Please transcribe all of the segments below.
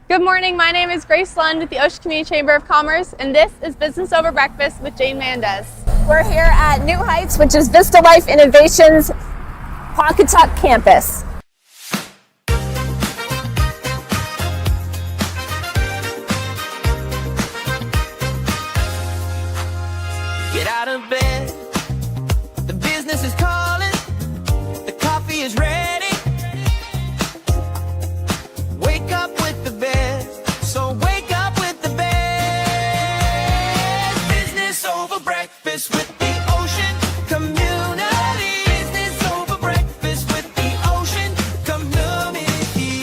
Good morning, my name is Grace Lund with the Ocean Community Chamber of Commerce, and this is Business Over Breakfast with Jane Mendez. We're here at New Heights, which is Vista Life Innovations Pawcatuck campus. Get out of bed, the business is calling, the coffee is ready. Wake up with the best, so wake up with the best. Business over breakfast with the Ocean Community. Business over breakfast with the Ocean Community.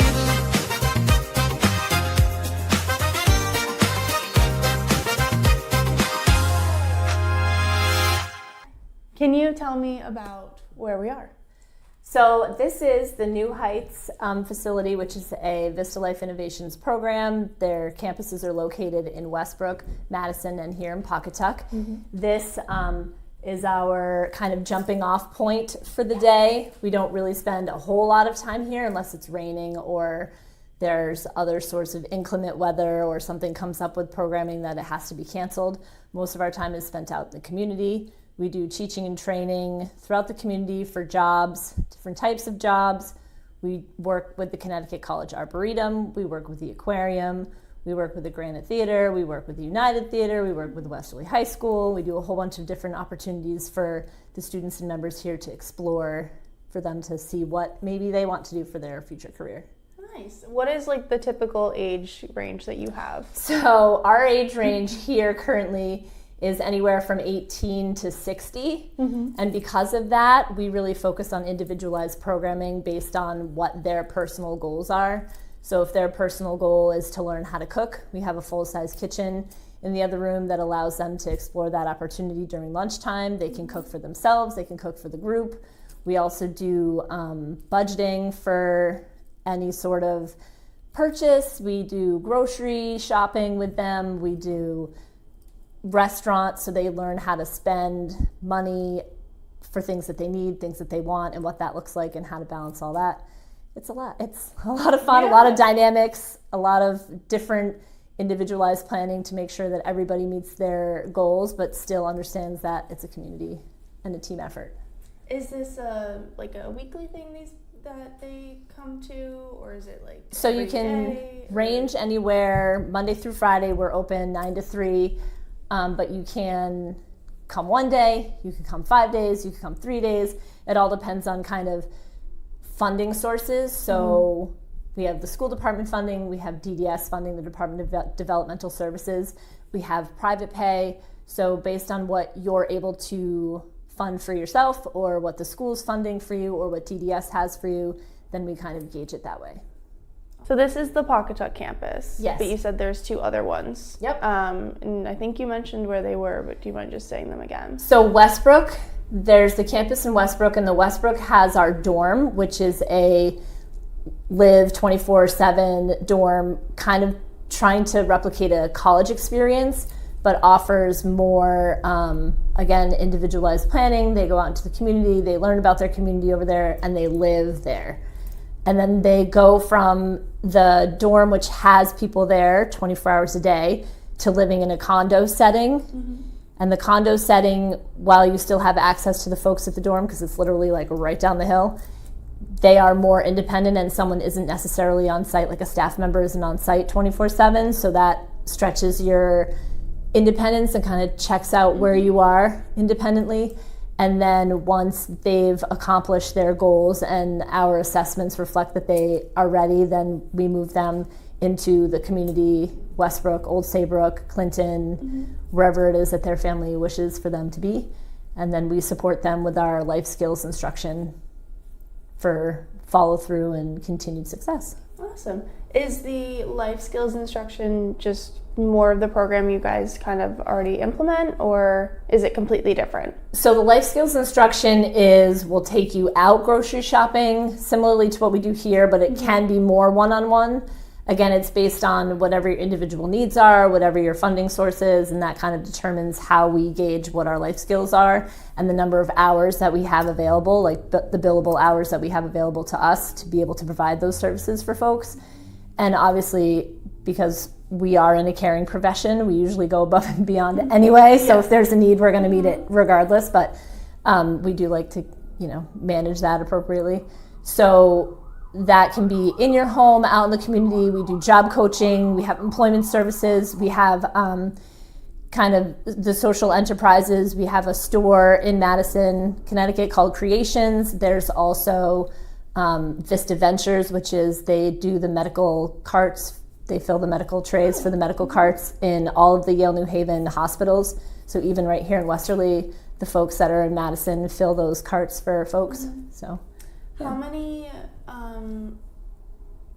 Can you tell me about where we are? So this is the New Heights facility, which is a Vista Life Innovations program. Their campuses are located in Westbrook, Madison, and here in Pawcatuck. This is our kind of jumping off point for the day. We don't really spend a whole lot of time here unless it's raining or there's other sorts of inclement weather or something comes up with programming that it has to be canceled. Most of our time is spent out in the community. We do teaching and training throughout the community for jobs, different types of jobs. We work with the Connecticut College Arboretum. We work with the aquarium. We work with the Granite Theater. We work with the United Theater. We work with Westerly High School. We do a whole bunch of different opportunities for the students and members here to explore, for them to see what maybe they want to do for their future career. Nice. What is like the typical age range that you have? So our age range here currently is anywhere from 18 to 60. And because of that, we really focus on individualized programming based on what their personal goals are. So if their personal goal is to learn how to cook, we have a full-size kitchen in the other room that allows them to explore that opportunity during lunchtime. They can cook for themselves, they can cook for the group. We also do budgeting for any sort of purchase. We do grocery shopping with them. We do restaurants, so they learn how to spend money for things that they need, things that they want, and what that looks like and how to balance all that. It's a lot of fun, a lot of dynamics, a lot of different individualized planning to make sure that everybody meets their goals but still understands that it's a community and a team effort. Is this like a weekly thing that they come to, or is it like So you can range anywhere. Monday through Friday we're open 9 to 3. But you can come one day, you can come 5 days, you can come 3 days. It all depends on kind of funding sources. So we have the school department funding, we have DDS funding, the Department of Developmental Services, we have private pay. So based on what you're able to fund for yourself or what the school's funding for you or what DDS has for you, then we kind of gauge it that way. So this is the Pawcatuck campus. Yes. But you said there's 2 other ones. Yep. And I think you mentioned where they were, but do you mind just saying them again? So Westbrook, there's the campus in Westbrook, and the Westbrook has our dorm, which is a live 24/7 dorm, kind of trying to replicate a college experience, but offers more, again, individualized planning. They go out into the community, they learn about their community over there, and they live there. And then they go from the dorm, which has people there 24 hours a day, to living in a condo setting. And the condo setting, while you still have access to the folks at the dorm, because it's literally like right down the hill, they are more independent and someone isn't necessarily on site, like a staff member isn't on site 24/7. So that stretches your independence and kind of checks out where you are independently. And then once they've accomplished their goals and our assessments reflect that they are ready, then we move them into the community, Westbrook, Old Saybrook, Clinton, wherever it is that their family wishes for them to be. And then we support them with our life skills instruction for follow through and continued success. Awesome. Is the life skills instruction just more of the program you guys kind of already implement, or is it completely different? So the life skills instruction we'll take you out grocery shopping, similarly to what we do here, but it can be more one-on-one. Again, it's based on whatever your individual needs are, whatever your funding source is, and that kind of determines how we gauge what our life skills are and the number of hours that we have available, like the billable hours that we have available to us to be able to provide those services for folks. And obviously, because we are in a caring profession. We usually go above and beyond anyway. So if there's a need, we're going to meet it regardless. But we do like to, manage that appropriately. So that can be in your home, out in the community. We do job coaching. We have employment services. We have kind of the social enterprises. We have a store in Madison, Connecticut called Creations. There's also Vista Ventures, which is they do the medical carts. They fill the medical trays for the medical carts in all of the Yale New Haven hospitals. So even right here in Westerly, the folks that are in Madison fill those carts for folks. So, How many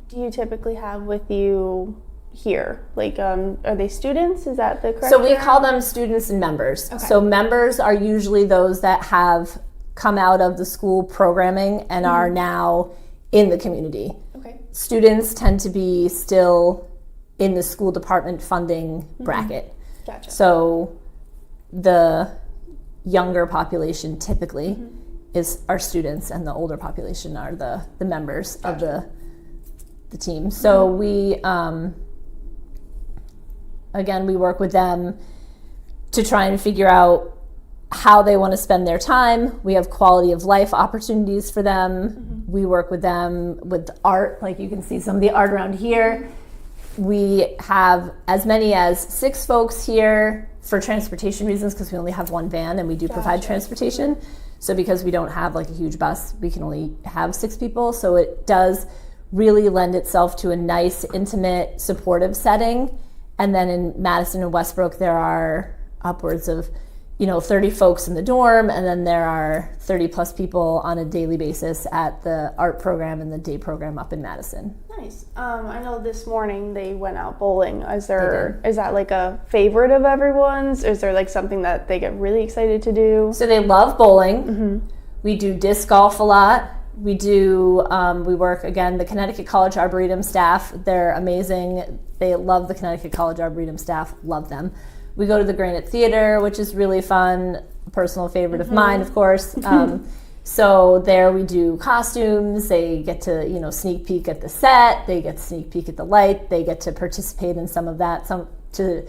do you typically have with you here? Like, are they students? Is that the correct So we term? call them students and members. Okay. So members are usually those that have come out of the school programming and are now in the community. Okay. Students tend to be still in the school department funding bracket. Gotcha. So the younger population typically is our students, and the older population are the members of the team. So we again, we work with them to try and figure out how they want to spend their time. We have quality of life opportunities for them. We work with them with art, like you can see some of the art around here. We have as many as 6 folks here for transportation reasons because we only have one van and we do provide transportation. So because we don't have like a huge bus, we can only have 6 people. So it does really lend itself to a nice, intimate, supportive setting. And then in Madison and Westbrook, there are upwards of 30 folks in the dorm, and then there are 30 plus people on a daily basis at the art program and the day program up in Madison. Nice. I know this morning they went out bowling. Is that like a favorite of everyone's? Is there like something that they get really excited to do? So they love bowling. We do disc golf a lot. We do, we work, again, the Connecticut College Arboretum staff. They're amazing. They love the Connecticut College Arboretum staff, love them. We go to the Granite Theater, which is really fun, a personal favorite of mine, of course. So there we do costumes. They get to, sneak peek at the set. They get to sneak peek at the light. They get to participate in some of that, to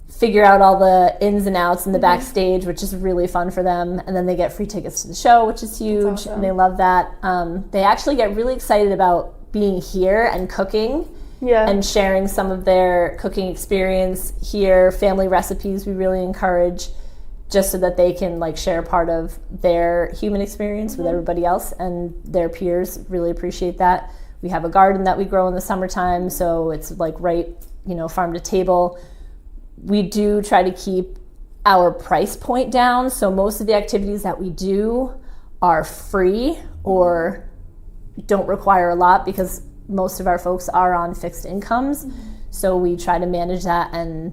figure out all the ins and outs in the backstage, which is really fun for them. And then they get free tickets to the show, which is huge, awesome. and they love that. They actually get really excited about being here and cooking. Yeah. And sharing some of their cooking experience here, family recipes we really encourage, just so that they can like share part of their human experience with everybody else, and their peers really appreciate that. We have a garden that we grow in the summertime, so it's like right, farm to table. We do try to keep our price point down, so most of the activities that we do are free or don't require a lot because most of our folks are on fixed incomes. So we try to manage that and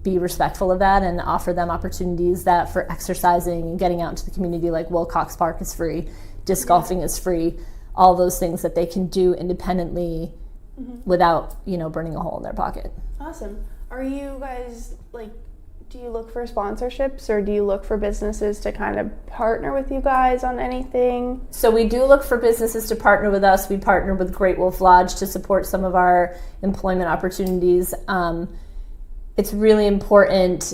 be respectful of that and offer them opportunities that for exercising and getting out into the community, like Wilcox Park is free, disc golfing is free, all those things that they can do independently without, burning a hole in their pocket. Awesome. Are you guys do you look for sponsorships, or do you look for businesses to kind of partner with you guys on anything? So we do look for businesses to partner with us. We partner with Great Wolf Lodge to support some of our employment opportunities. It's really important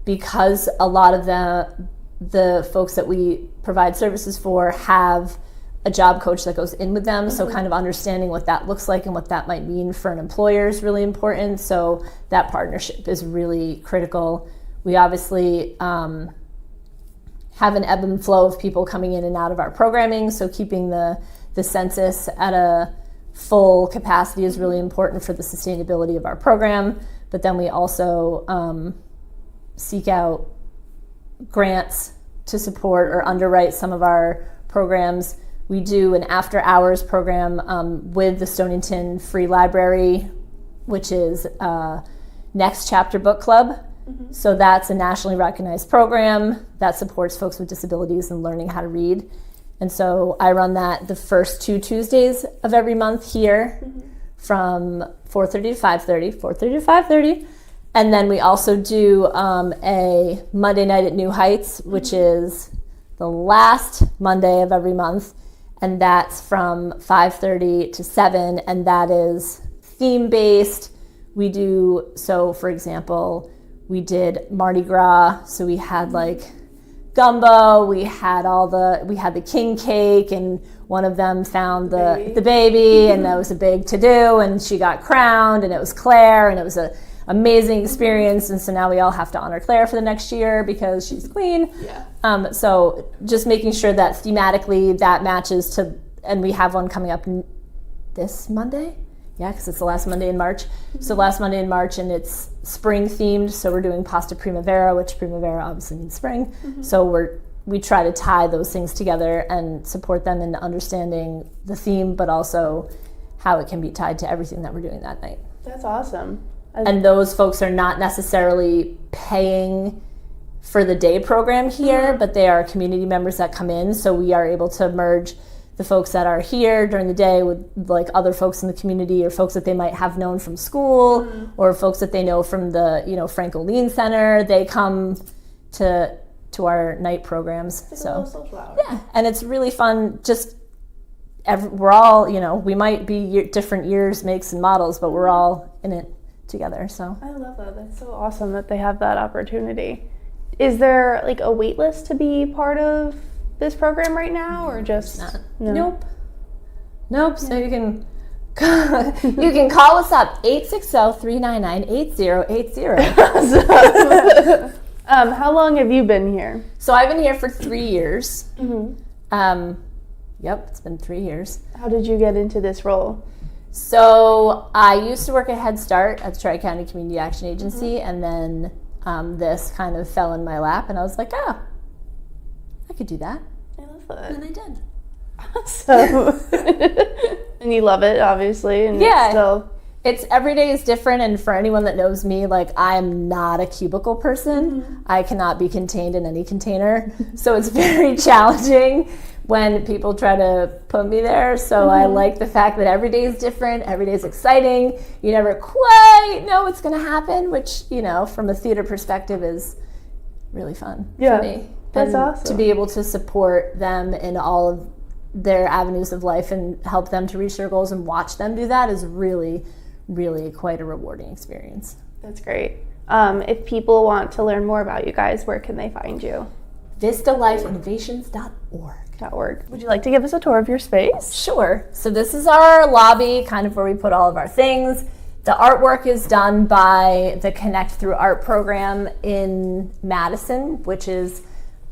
because a lot of the folks that we provide services for have a job coach that goes in with them. So kind of understanding what that looks like and what that might mean for an employer is really important. So that partnership is really critical. We obviously have an ebb and flow of people coming in and out of our programming. So keeping the census at a full capacity is really important for the sustainability of our program. But then we also seek out grants to support or underwrite some of our programs. We do an after-hours program with the Stonington Free Library, which is Next Chapter Book Club. So that's a nationally recognized program that supports folks with disabilities and learning how to read. And so I run that the first 2 Tuesdays of every month here from 4:30 to 5:30, And then we also do a Monday night at New Heights, which is the last Monday of every month. And that's from 5:30 to 7, and that is theme-based. we do, so for example, we did Mardi Gras, so we had like gumbo, we had the king cake, and one of them found the baby, and that was a big to-do, and she got crowned, and it was Claire, and it was a amazing experience, and so now we all have to honor Claire for the next year because she's queen. Yeah. So just making sure that thematically that matches to, and we have one coming up this Monday. Yeah, because it's the last Monday in March. So last Monday in March, and it's spring themed. So we're doing Pasta Primavera, which Primavera obviously means spring. So we try to tie those things together and support them in understanding the theme, but also how it can be tied to everything that we're doing that night. That's awesome. And those folks are not necessarily paying for the day program here, but they are community members that come in. So we are able to merge the folks that are here during the day with like other folks in the community, or folks that they might have known from school, or folks that they know from the Frank O'Lean Center. They come to our night programs. It's So a little social hour. yeah, and it's really fun. Just we're all, we might be different years, makes, and models, but we're all in it together. So I love that. That's so awesome that they have that opportunity. Is there like a wait list to be part of this program right now, or just no? Nope. So you can you can call us up 860-399-8080. How long have you been here? So I've been here for 3 years. Yep, it's been 3 years. How did you get into this role? So I used to work at Head Start at the Tri-County Community Action Agency, and then this kind of fell in my lap, and I was like, oh, I could do that. I love that. And I did. So, and you love it, obviously, and Yeah. it's Every day is different, and for anyone that knows me, like, I am not a cubicle person. I cannot be contained in any container. So it's very challenging when people try to put me there. So I like the fact that every day is different, every day is exciting. You never quite know what's going to happen, which, from a theater perspective is really fun Yeah, for me. that's And awesome. to be able to support them in all of their avenues of life and help them to reach their goals and watch them do that is really, really quite a rewarding experience. That's great. If people want to learn more about you guys, where can they find you? VistaLifeInnovations.org. Would you like to give us a tour of your space? Sure. So this is our lobby, kind of where we put all of our things. The artwork is done by the Connect Through Art program in Madison, which is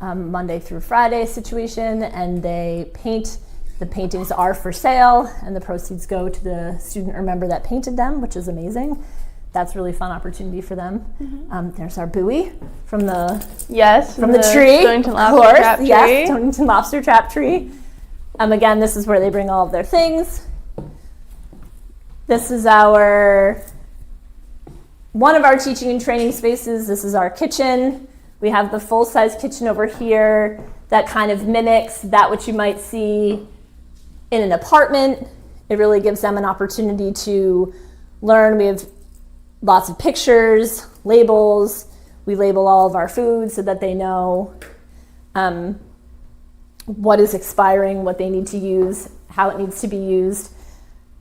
Monday through Friday situation, and they paint. The paintings are for sale, and the proceeds go to the student or member that painted them, which is amazing. That's a really fun opportunity for them. There's our buoy from the tree, Stonington of Lobster course. Trap Tree. Yes, Stonington Lobster Trap Tree. Again, this is where they bring all of their things. This is one of our teaching and training spaces. This is our kitchen. We have the full-size kitchen over here that kind of mimics that which you might see in an apartment. It really gives them an opportunity to learn. We have lots of pictures, labels. We label all of our food so that they know what is expiring, what they need to use, how it needs to be used.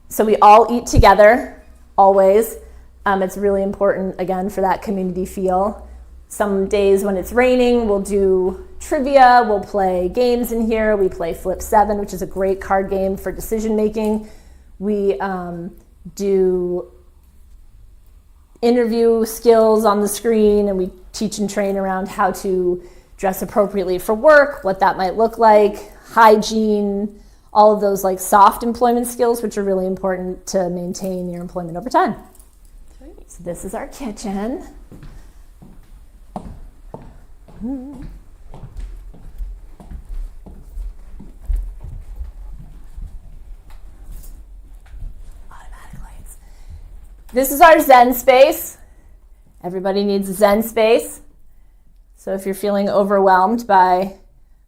So we all eat together, always. It's really important, again, for that community feel. Some days when it's raining, we'll do trivia, we'll play games in here. We play Flip 7, which is a great card game for decision making. We do interview skills on the screen, and we teach and train around how to dress appropriately for work, what that might look like, hygiene, all of those like soft employment skills, which are really important to maintain your employment over time. So this is our kitchen. Automatic lights. This is our Zen space. Everybody needs a Zen space. So if you're feeling overwhelmed by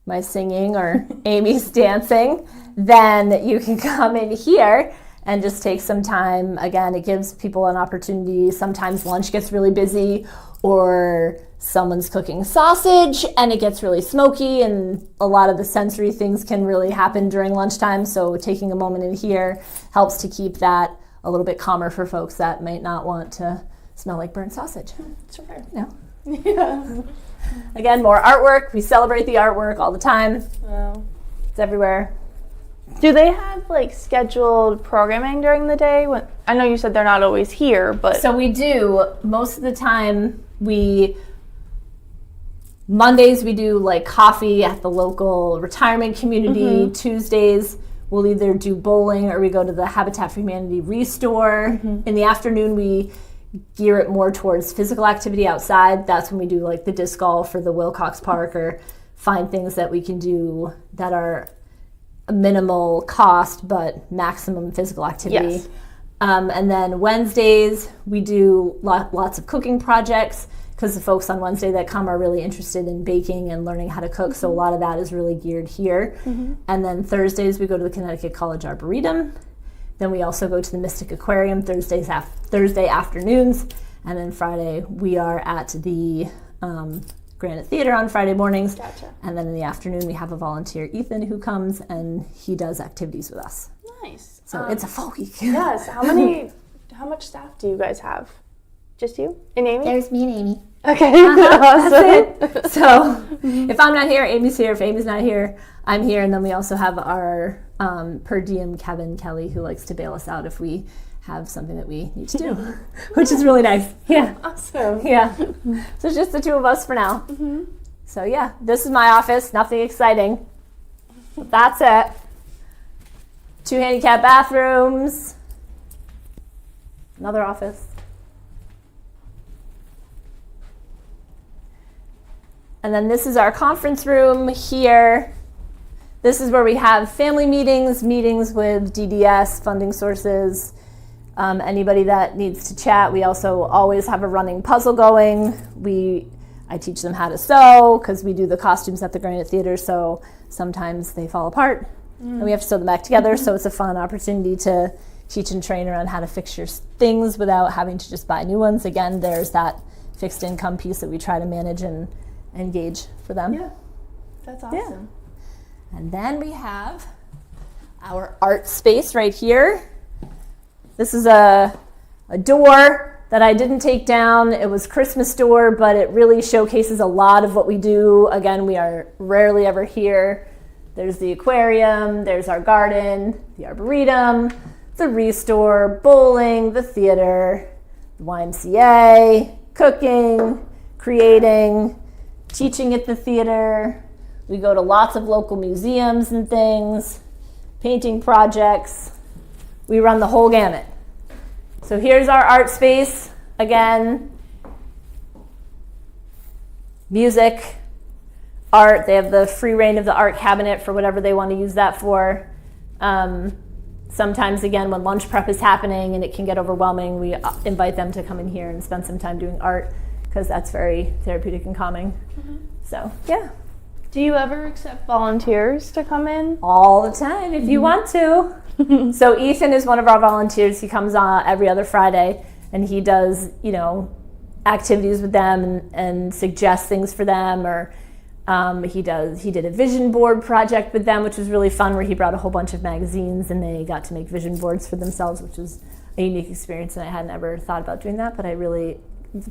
my singing or Amy's dancing, then you can come in here and just take some time. Again, it gives people an opportunity. Sometimes lunch gets really busy, or someone's cooking sausage and it gets really smoky, and a lot of the sensory things can really happen during lunchtime. So taking a moment in here helps to keep that a little bit calmer for folks that might not want to smell like burnt sausage. Sure. No. Yeah. Again, more artwork. We celebrate the artwork all the time. Wow. It's everywhere. Do they have like scheduled programming during the day? I know you said they're not always here, but So we do, most of the time, Mondays we do like coffee at the local retirement community. Tuesdays we'll either do bowling or we go to the Habitat for Humanity Restore. In the afternoon we gear it more towards physical activity outside. That's when we do like the disc golf or the Wilcox Park, or find things that we can do that are a minimal cost but maximum physical activity. Yes. And then Wednesdays we do lots of cooking projects, because the folks on Wednesday that come are really interested in baking and learning how to cook. So a lot of that is really geared here. And then Thursdays we go to the Connecticut College Arboretum. Then we also go to the Mystic Aquarium Thursday afternoons. And then Friday we are at the Granite Theater on Friday mornings. Gotcha. And then in the afternoon we have a volunteer, Ethan, who comes and he does activities with us. nice. So it's a full week. Yes. How much staff do you guys have? Just you and Amy? There's me and Amy. Okay. Awesome. That's it. So if I'm not here, Amy's here. If Amy's not here, I'm here. And then we also have our per diem Kevin Kelly, who likes to bail us out if we have something that we need to do, which is really nice. Yeah. Awesome. Yeah. So it's just the two of us for now. So yeah, this is my office. Nothing exciting. But that's it. 2 handicap bathrooms. Another office. And then this is our conference room here. This is where we have family meetings with DDS, funding sources, anybody that needs to chat. We also always have a running puzzle going. I teach them how to sew, because we do the costumes at the Granite Theater, so sometimes they fall apart and we have to sew them back together. So it's a fun opportunity to teach and train around how to fix your things without having to just buy new ones. Again, there's that fixed income piece that we try to manage and engage for them. Yeah. That's awesome. And then we have our art space right here. This is a door that I didn't take down. It was Christmas door, but it really showcases a lot of what we do. Again, we are rarely ever here. There's the aquarium, there's our garden, the arboretum, the Restore, bowling, the theater, the YMCA, cooking, creating, teaching at the theater. We go to lots of local museums and things, painting projects. We run the whole gamut. So here's our art space. Again, music, art. They have the free reign of the art cabinet for whatever they want to use that for. Sometimes, again, when lunch prep is happening and it can get overwhelming, we invite them to come in here and spend some time doing art, because that's very therapeutic and calming. So, yeah. Do you ever accept volunteers to come in? All the time, if you want to. So Ethan is one of our volunteers. He comes on every other Friday, and he does, activities with them and suggests things for them. Or he did a vision board project with them, which was really fun, where he brought a whole bunch of magazines and they got to make vision boards for themselves, which was a unique experience. And I hadn't ever thought about doing that, but I really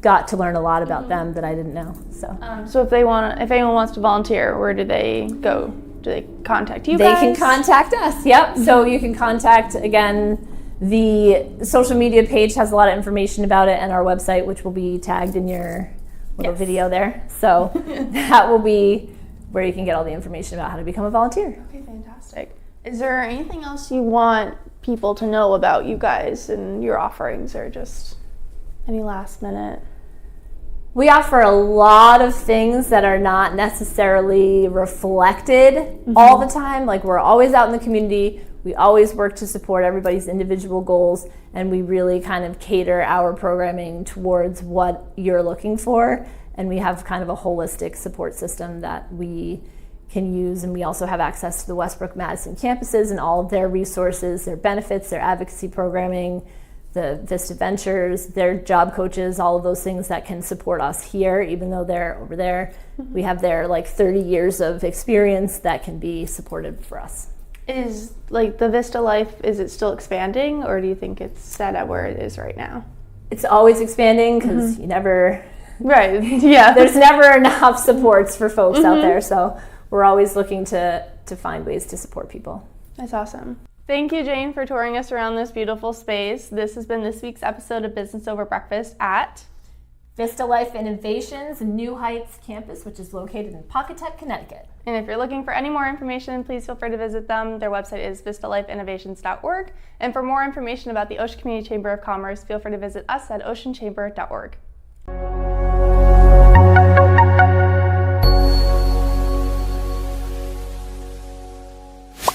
got to learn a lot about them that I didn't know. So if anyone wants to volunteer, where do they go? Do they contact you they guys? can contact us. Yep. So you can contact, again, the social media page has a lot of information about it, and our website, which will be tagged in your little video there. So that will be where you can get all the information about how to become a volunteer. Okay, fantastic. Is there anything else you want people to know about you guys and your offerings, or just any last minute? We offer a lot of things that are not necessarily reflected all the time. Like, we're always out in the community. We always work to support everybody's individual goals, and we really kind of cater our programming towards what you're looking for. And we have kind of a holistic support system that we can use. And we also have access to the Westbrook Madison campuses and all of their resources, their benefits, their advocacy programming, the Vista Ventures, their job coaches, all of those things that can support us here, even though they're over there. We have their 30 years of experience that can be supported for us. Is like the Vista Life, is it still expanding, or do you think it's set at where it is right now? It's always expanding because you never, Right, yeah. there's never enough supports for folks out there. So we're always looking to find ways to support people. That's awesome. Thank you, Jane, for touring us around this beautiful space. This has been this week's episode of Business Over Breakfast at Vista Life Innovations New Heights campus, which is located in Pawcatuck, Connecticut. And if you're looking for any more information, please feel free to visit them. Their website is vistalifeinnovations.org. And for more information about the Ocean Community Chamber of Commerce, feel free to visit us at oceanchamber.org.